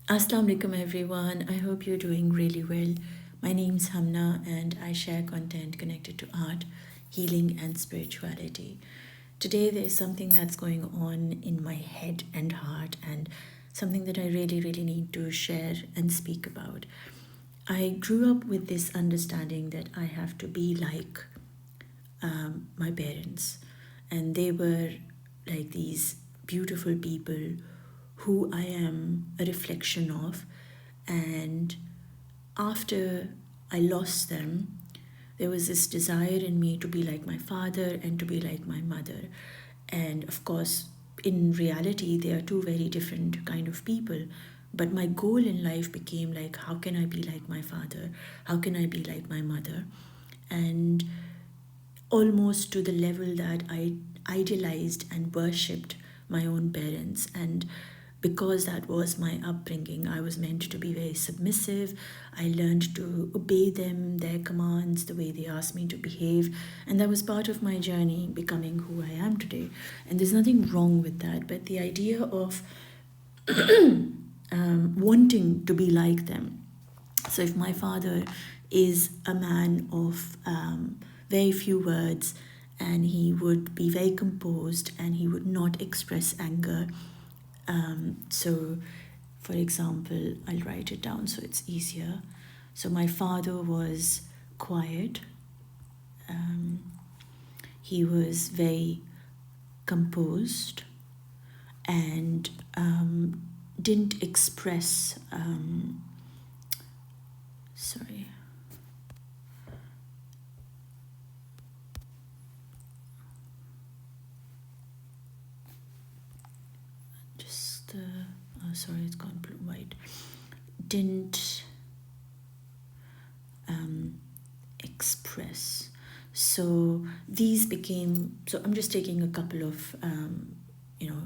Assalamu everyone. I hope you're doing really well. My name's HUMNA and I share content connected to art, healing and spirituality. Today there's something that's going on in my head and heart and something that I really need to share and speak about. I grew up with this understanding that I have to be like my parents, and they were like these beautiful people who I am a reflection of. And after I lost them, there was this desire in me to be like my father and to be like my mother. And of course, in reality, they are two very different kind of people. But my goal in life became like, how can I be like my father? How can I be like my mother? And almost to the level that I idealized and worshipped my own parents. And because that was my upbringing, I was meant to be very submissive. I learned to obey them, their commands, the way they asked me to behave. And that was part of my journey becoming who I am today. And there's nothing wrong with that. But the idea of wanting to be like them. So if my father is a man of very few words, and he would be very composed and he would not express anger. So, for example, I'll write it down so it's easier. So my father was quiet. He was very composed and didn't express. Sorry. Just sorry, it's gone blue white. Didn't express. So these became. So I'm just taking a couple of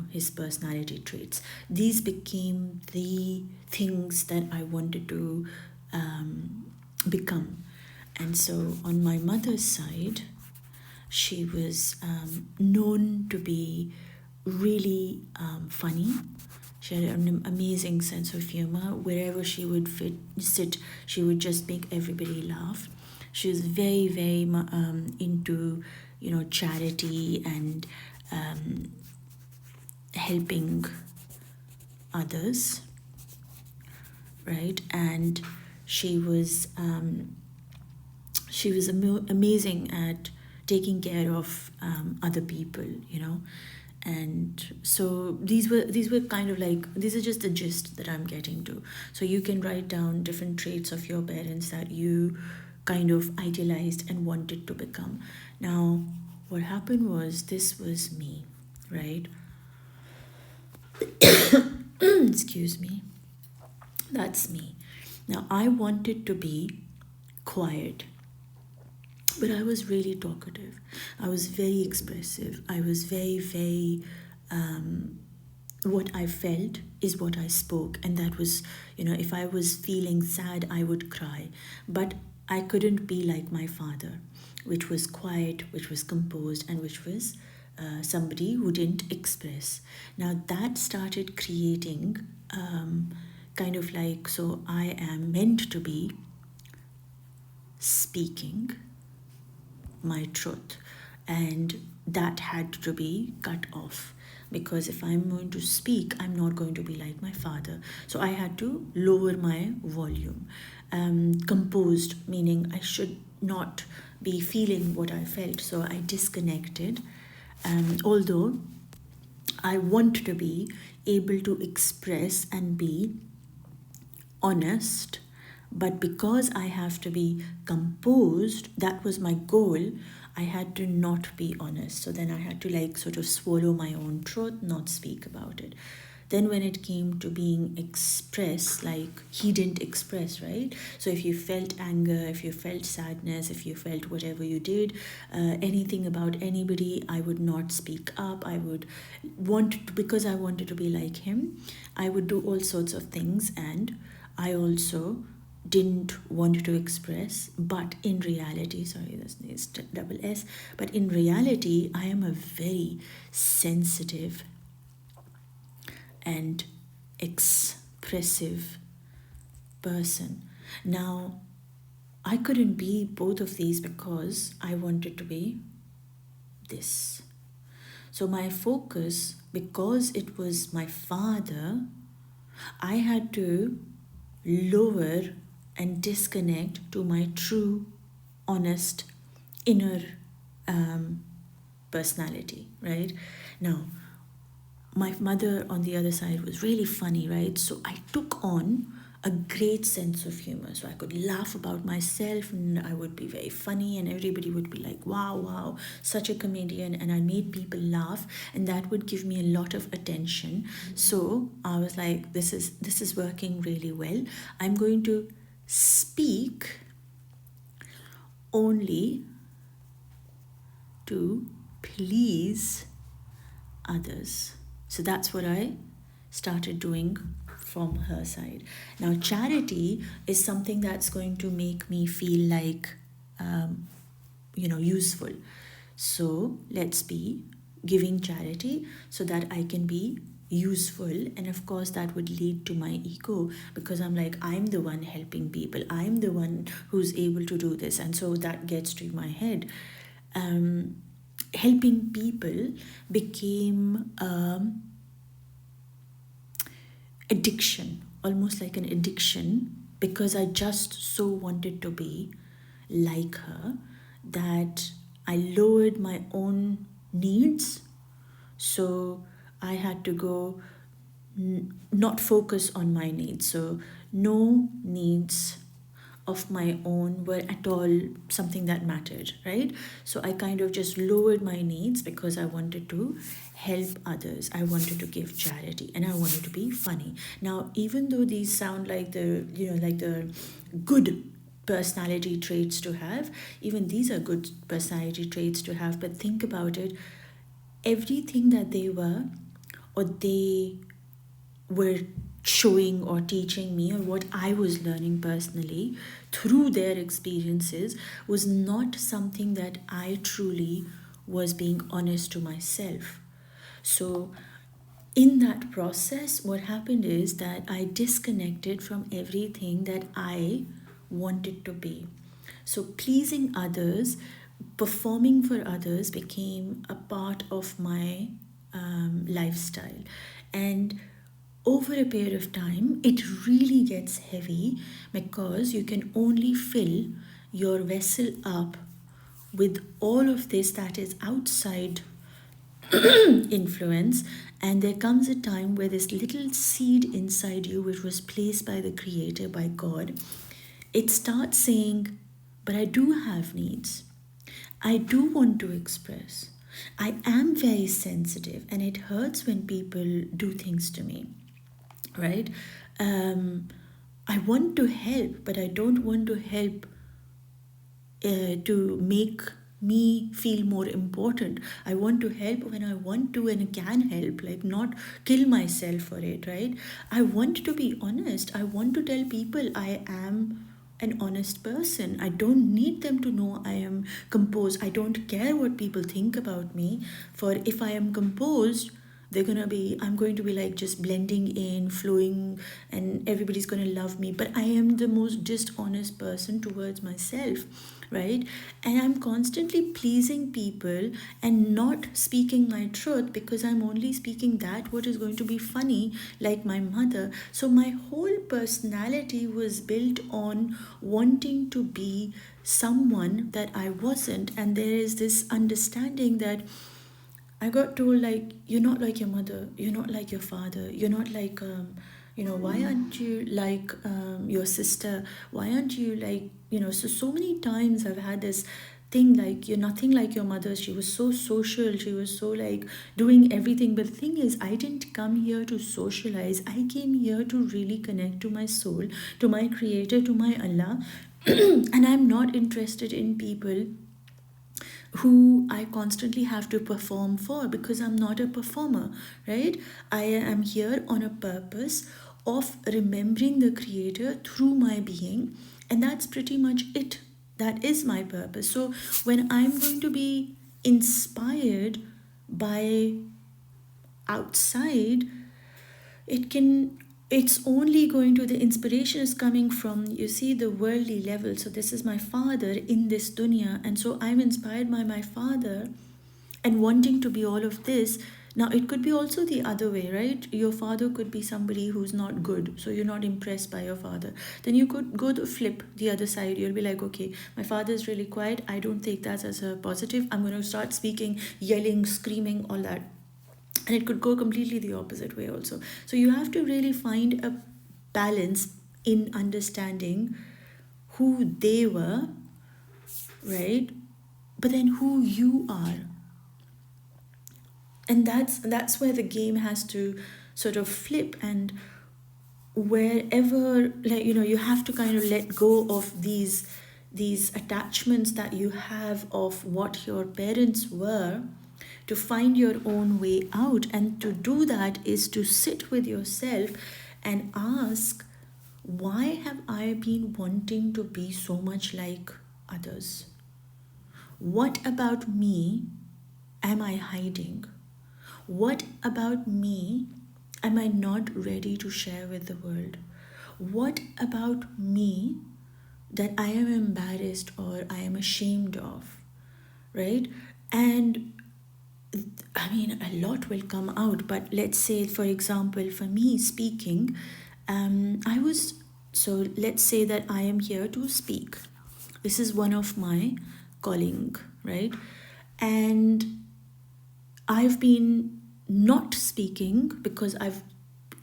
his personality traits. These became the things that I wanted to become. And so on my mother's side, she was known to be really funny. She had an amazing sense of humor. Wherever she would sit, she would just make everybody laugh. She was very into, charity and helping others, right? And she was amazing at taking care of other people, and so these were kind of like, these are just the gist that I'm getting to. So you can write down different traits of your parents that you kind of idealized and wanted to become. Now what happened was, this was me, right? Excuse me. That's me. Now I wanted to be quiet, but I was really talkative. I was very expressive. I was very, what I felt is what I spoke. And that was, if I was feeling sad, I would cry. But I couldn't be like my father, which was quiet, which was composed, and which was somebody who didn't express. Now that started creating kind of like, so I am meant to be speaking my truth, and that had to be cut off, because if I'm going to speak, I'm not going to be like my father. So I had to lower my volume. Composed, meaning I should not be feeling what I felt, so I disconnected. Although I want to be able to express and be honest, but because I have to be composed, that was my goal, I had to not be honest. So then I had to like sort of swallow my own truth, not speak about it. Then when it came to being expressed, like he didn't express, right? So if you felt anger, if you felt sadness, if you felt whatever you did, anything about anybody, I would not speak up. I would want to, because I wanted to be like him, I would do all sorts of things. And I also didn't want to express, but in reality, sorry, this needs double S, but in reality, I am a very sensitive and expressive expressive person. Now, I couldn't be both of these because I wanted to be this. So my focus, because it was my father, I had to lower and disconnect to my true, honest, inner personality, right? Now, my mother on the other side was really funny, right? So I took on a great sense of humor. So I could laugh about myself and I would be very funny and everybody would be like, wow, wow, such a comedian. And I made people laugh and that would give me a lot of attention. So I was like, this is working really well. I'm going to speak only to please others. So that's what I started doing from her side. Now, charity is something that's going to make me feel like, useful. So let's be giving charity so that I can be useful. And of course, that would lead to my ego because I'm like, I'm the one helping people. I'm the one who's able to do this. And so that gets to my head. Helping people became addiction, almost like an addiction, because I just so wanted to be like her that I lowered my own needs. So I had to go not focus on my needs. So no needs of my own were at all something that mattered, right? So I kind of just lowered my needs because I wanted to help others. I wanted to give charity and I wanted to be funny. Now, even though these sound like the good personality traits to have, even these are good personality traits to have, but think about it, everything that they were or they were showing or teaching me or what I was learning personally through their experiences was not something that I truly was being honest to myself. So in that process, what happened is that I disconnected from everything that I wanted to be. So pleasing others, performing for others became a part of my lifestyle. And over a period of time, it really gets heavy because you can only fill your vessel up with all of this that is outside influence, and there comes a time where this little seed inside you, which was placed by the Creator, by God, it starts saying, but I do have needs. I do want to express. I am very sensitive and it hurts when people do things to me, right? I want to help, but I don't want to help to make me feel more important. I want to help when I want to and can help, like not kill myself for it, right? I want to be honest. I want to tell people I am an honest person. I don't need them to know I am composed. I don't care what people think about me. For if I am composed, I'm going to be like just blending in, flowing, and everybody's going to love me. But I am the most dishonest person towards myself, right? And I'm constantly pleasing people and not speaking my truth because I'm only speaking that what is going to be funny, like my mother. So my whole personality was built on wanting to be someone that I wasn't. And there is this understanding that I got told, like, you're not like your mother, you're not like your father, you're not like, why aren't you like your sister? Why aren't you like, so many times I've had this thing like, you're nothing like your mother. She was so social, she was so like doing everything. But the thing is, I didn't come here to socialize, I came here to really connect to my soul, to my Creator, to my Allah. And I'm not interested in people who I constantly have to perform for because I'm not a performer, right? I am here on a purpose of remembering the Creator through my being, and that's pretty much it. That is my purpose. So when I'm going to be inspired by outside, it can it's only going to, the inspiration is coming from, you see, the worldly level. So this is my father in this dunya, and so I'm inspired by my father and wanting to be all of this. Now it could be also the other way, right? Your father could be somebody who's not good, so you're not impressed by your father. Then you could go to flip the other side. You'll be like, okay, my father is really quiet, I don't take that as a positive, I'm going to start speaking, yelling, screaming, all that. And it could go completely the opposite way also. So you have to really find a balance in understanding who they were, right? But then who you are. And that's where the game has to sort of flip. And wherever, like, you have to kind of let go of these attachments that you have of what your parents were, to find your own way out. And to do that is to sit with yourself and ask, why have I been wanting to be so much like others? What about me am I hiding? What about me am I not ready to share with the world? What about me that I am embarrassed or I am ashamed of, right? And I mean, a lot will come out, but let's say, for example, for me speaking, so let's say that I am here to speak. This is one of my calling, right? And I've been not speaking because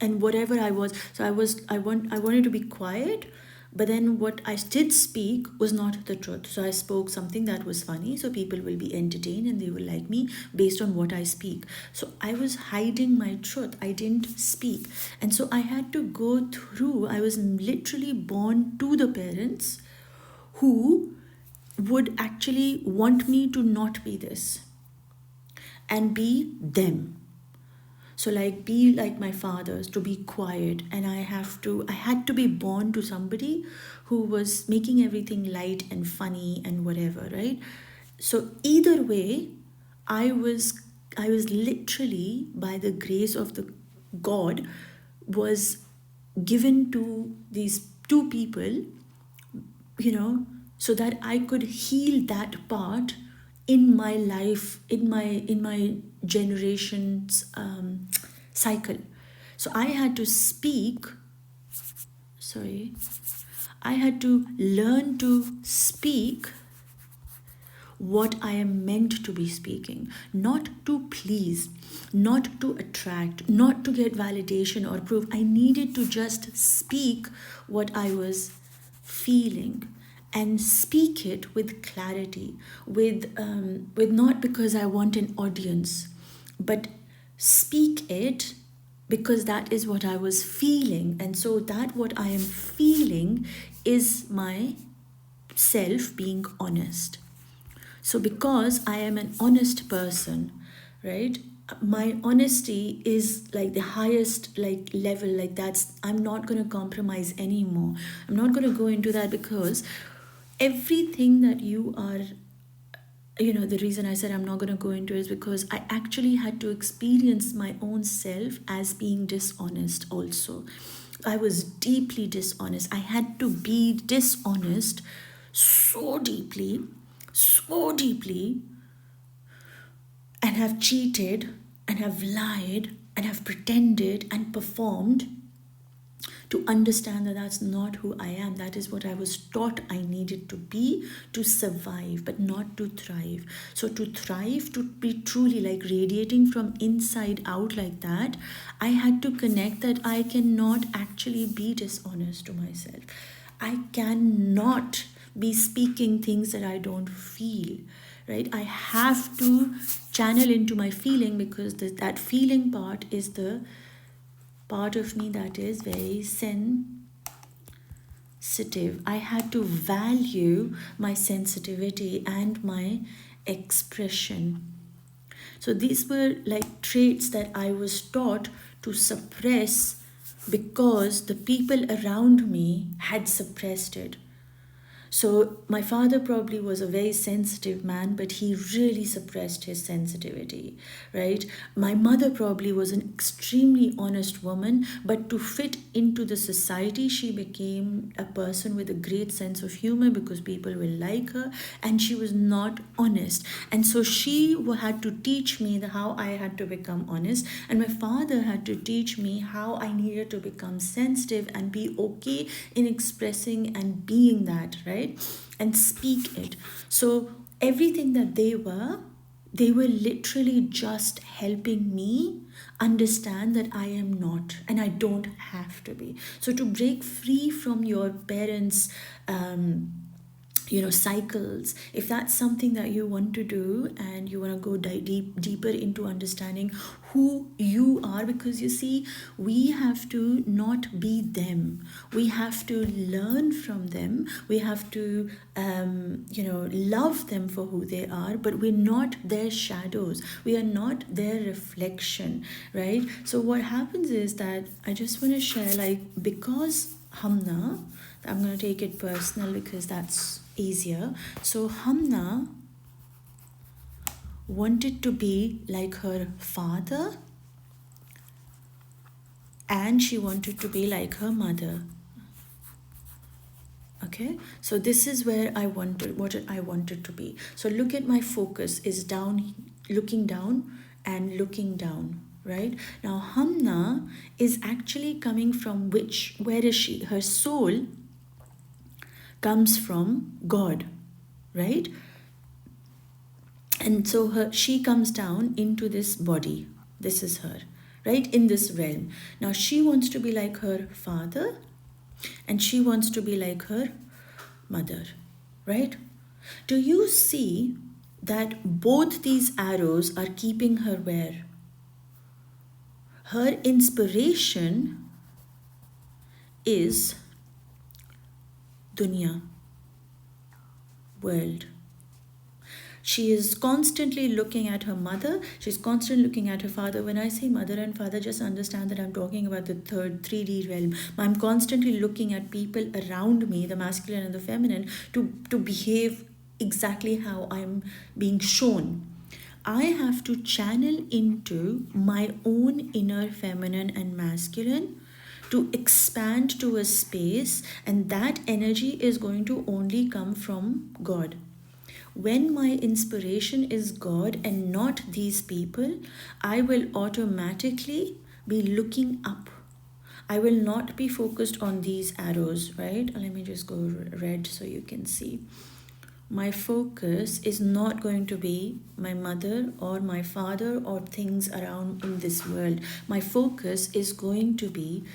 and whatever I was, so I wanted to be quiet, but then what I did speak was not the truth. So I spoke something that was funny, so people will be entertained and they will like me based on what I speak. So I was hiding my truth. I didn't speak. And so I had to go through, I was literally born to the parents who would actually want me to not be this and be them. So like, be like my fathers, to be quiet. And I had to be born to somebody who was making everything light and funny and whatever, right? So either way, I was literally, by the grace of the God, was given to these two people, so that I could heal that part in my life, in my generations cycle. So I had to speak, I had to learn to speak what I am meant to be speaking, not to please, not to attract, not to get validation or proof. I needed to just speak what I was feeling, and speak it with clarity, with not because I want an audience, but speak it because that is what I was feeling. And so that what I am feeling is my self being honest. So because I am an honest person, right, my honesty is like the highest like level, like that's, I'm not going to compromise anymore. I'm not going to go into that, because everything that you are, the reason I said I'm not going to go into it is because I actually had to experience my own self as being dishonest also. I was deeply dishonest. I had to be dishonest so deeply, and have cheated and have lied and have pretended and performed, to understand that that's not who I am. That is what I was taught I needed to be to survive, but not to thrive. So to thrive, to be truly like radiating from inside out like that, I had to connect that I cannot actually be dishonest to myself. I cannot be speaking things that I don't feel, right? I have to channel into my feeling, because that feeling part is the part of me that is very sensitive. I had to value my sensitivity and my expression. So these were like traits that I was taught to suppress, because the people around me had suppressed it. So my father probably was a very sensitive man, but he really suppressed his sensitivity, right? My mother probably was an extremely honest woman, but to fit into the society, she became a person with a great sense of humor because people will like her, and she was not honest. And so she had to teach me how I had to become honest, and my father had to teach me how I needed to become sensitive and be okay in expressing and being that, right? And speak it. So everything that they were literally just helping me understand that I am not and I don't have to be. So to break free from your parents' cycles, if that's something that you want to do and you want to go deeper into understanding who you are, because you see, we have to not be them, we have to learn from them, we have to love them for who they are, but we're not their shadows, we are not their reflection, right? So what happens is that I just want to share, like, because Hamna, I'm going to take it personal because that's easier. So Hamna wanted to be like her father and she wanted to be like her mother. Okay, so this is where I wanted, what I wanted to be. So look at my focus is down, looking down and looking down, right? Now Hamna is actually coming from which, where is she? Her soul comes from God, right? And so she comes down into this body. This is her, right? In this realm. Now she wants to be like her father and she wants to be like her mother, right? Do you see that both these arrows are keeping her where? Her inspiration is dunya, world. She is constantly looking at her mother. She's constantly looking at her father. When I say mother and father, just understand that I'm talking about the third 3D realm. I'm constantly looking at people around me, the masculine and the feminine, to behave exactly how I'm being shown. I have to channel into my own inner feminine and masculine to expand to a space, and that energy is going to only come from God. When my inspiration is God and not these people, I will automatically be looking up. I will not be focused on these arrows, right? Let me just go red so you can see. My focus is not going to be my mother or my father or things around in this world. My focus is going to be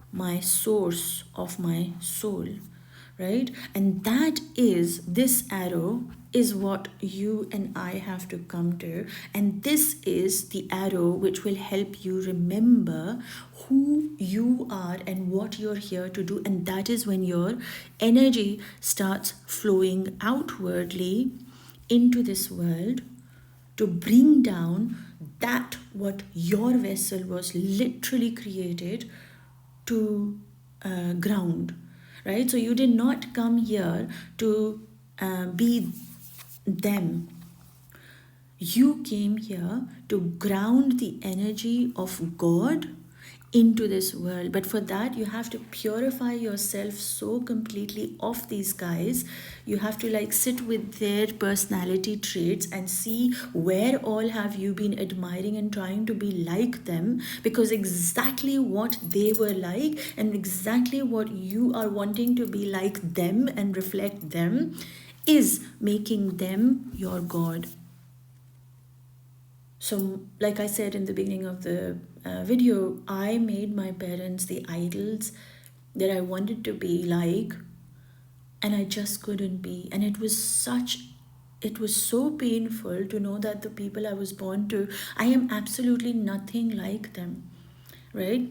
my source of my soul, right? And that is, this arrow is what you and I have to come to, and this is the arrow which will help you remember who you are and what you're here to do. And that is when your energy starts flowing outwardly into this world to bring down that what your vessel was literally created to ground, right? So you did not come here to be them. You came here to ground the energy of God into this world. But for that, you have to purify yourself so completely of these guys. You have to like sit with their personality traits and see where all have you been admiring and trying to be like them, because exactly what they were like and exactly what you are wanting to be like them and reflect them is making them your God. So, like I said in the beginning of the video, I made my parents the idols that I wanted to be like, and I just couldn't be. And it was so painful to know that the people I was born to, I am absolutely nothing like them, right?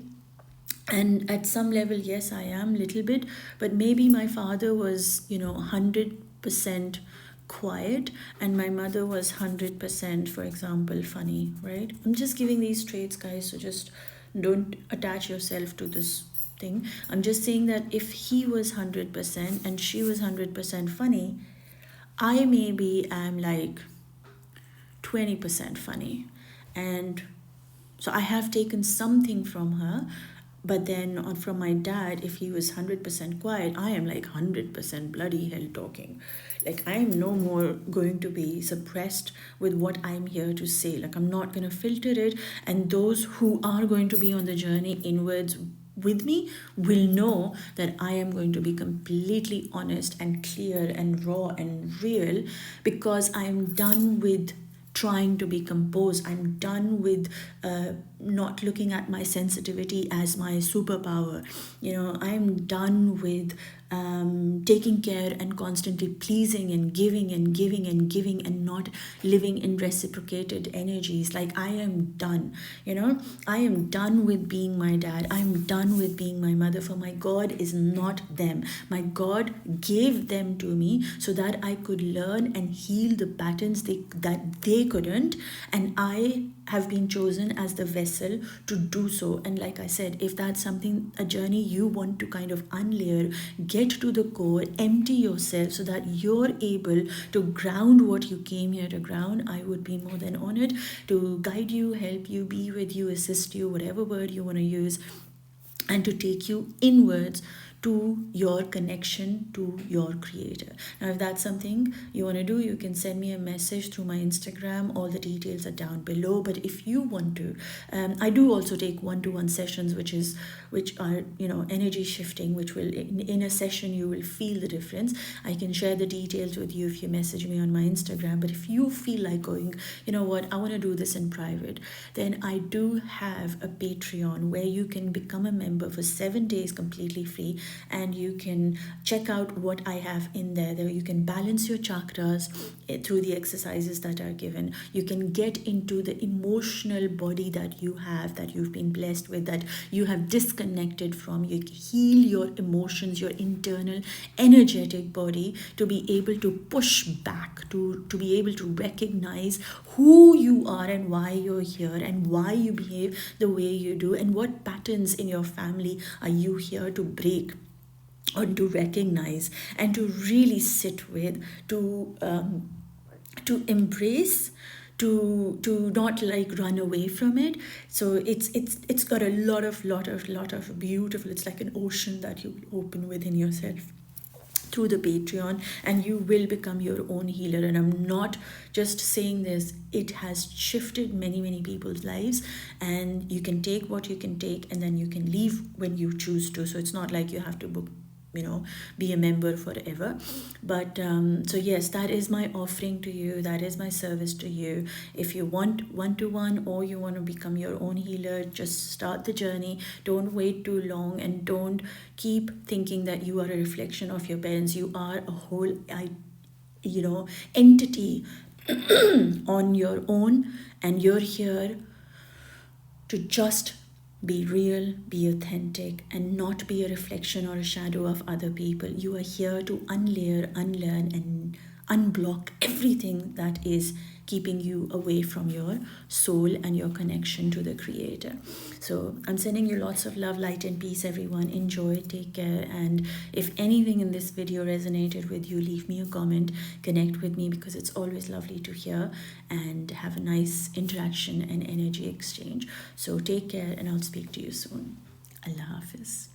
And at some level, yes, I am little bit, but maybe my father was 100% quiet and my mother was 100%, for example, funny, right? I'm just giving these traits, guys, so just don't attach yourself to this thing. I'm just saying that if he was 100% and she was 100% funny, I maybe am like 20% funny. And so I have taken something from her. But then from my dad, if he was 100% quiet, I am like 100% bloody hell talking. Like, I am no more going to be suppressed with what I'm here to say. Like, I'm not going to filter it. And those who are going to be on the journey inwards with me will know that I am going to be completely honest and clear and raw and real, because I'm done with trying to be composed. I'm done with not looking at my sensitivity as my superpower. I'm done with taking care and constantly pleasing and giving and giving and giving and not living in reciprocated energies. Like, I am done. I am done with being my dad. I'm done with being my mother. For my God is not them. My God gave them to me so that I could learn and heal the patterns that they couldn't, and I have been chosen as the vessel to do so. And like I said, if that's something, a journey you want to kind of unlayer, get to the core, empty yourself so that you're able to ground what you came here to ground, I would be more than honored to guide you, help you, be with you, assist you, whatever word you want to use, and to take you inwards to your connection to your creator. Now, if that's something you want to do, you can send me a message through my Instagram. All the details are down below. But if you want to, I do also take one-to-one sessions, which are energy shifting, which will in a session you will feel the difference. I can share the details with you if you message me on my Instagram. But if you feel like going, you know what, I want to do this in private, then I do have a Patreon where you can become a member for 7 days completely free, and you can check out what I have in there. You can balance your chakras through the exercises that are given. You can get into the emotional body that you have, that you've been blessed with, that you have disconnected from. You heal your emotions, your internal energetic body, to be able to push back, to be able to recognize who you are and why you're here and why you behave the way you do, and what patterns in your family are you here to break or to recognize and to really sit with, to embrace, to not like run away from it. So it's got a lot of beautiful, it's like an ocean that you open within yourself through the Patreon, and you will become your own healer. And I'm not just saying this, it has shifted many people's lives, and you can take what you can take, and then you can leave when you choose to. So it's not like you have to book, be a member forever. But so yes, that is my offering to you, that is my service to you. If you want one-to-one, or you want to become your own healer, just start the journey. Don't wait too long, and don't keep thinking that you are a reflection of your parents. You are a whole entity on your own, and you're here to just be real, be authentic, and not be a reflection or a shadow of other people. You are here to unlayer, unlearn, and unblock everything that is keeping you away from your soul and your connection to the Creator. So I'm sending you lots of love, light, and peace, everyone. Enjoy, take care, and if anything in this video resonated with you, leave me a comment, connect with me, because it's always lovely to hear and have a nice interaction and energy exchange. So take care, and I'll speak to you soon. Allah Hafiz.